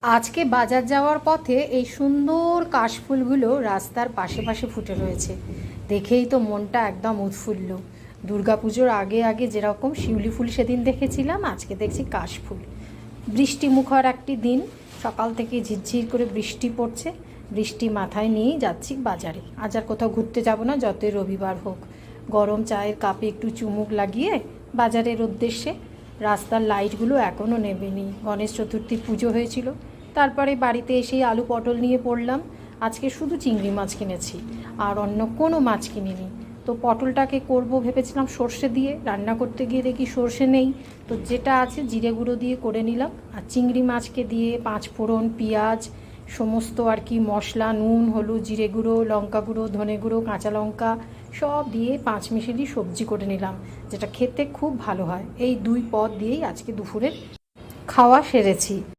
আজকে বাজার যাওয়ার পথে এই সুন্দর কাশফুলগুলো রাস্তার পাশে পাশে ফুটে রয়েছে, দেখেই তো মনটা একদম উৎফুল্ল। দুর্গাপুজোর আগে আগে যেরকম শিউলি ফুল সেদিন দেখেছিলাম, আজকে দেখছি কাশফুল। বৃষ্টিমুখর একটি দিন, সকাল থেকে ঝিরঝির করে বৃষ্টি পড়ছে। বৃষ্টি মাথায় নিয়েই যাচ্ছি বাজারে। আজ আর কোথাও ঘুরতে যাব না, যতই রবিবার হোক। গরম চায়ের কাপে একটু চুমুক লাগিয়ে বাজারের উদ্দেশ্যে। রাস্তার লাইটগুলো এখনও নেবেনি। গণেশ চতুর্থীর পুজো হয়েছিল, তারপরে বাড়িতে এসেই আলু পটল নিয়ে পড়লাম। আজকে শুধু চিংড়ি মাছ কিনেছি, আর অন্য কোনো মাছ কিনিনি। তো পটলটাকে করব ভেবেছিলাম সর্ষে দিয়ে, রান্না করতে গিয়ে দেখি সর্ষে নেই। তো যেটা আছে জিরে গুঁড়ো দিয়ে করে নিলাম। আর চিংড়ি মাছকে দিয়ে পাঁচ ফোড়ন, পেঁয়াজ, সমস্ত আর কি মশলা, নুন, হলুদ, জিরে গুঁড়ো, লঙ্কা গুঁড়ো, ধনে গুঁড়ো, কাঁচা লঙ্কা সব দিয়ে পাঁচমিশালি সবজি করে নিলাম, যেটা খেতে খুব ভালো হয়। এই দুই পদ দিয়েই আজকে দুপুরের খাওয়া সেরেছি।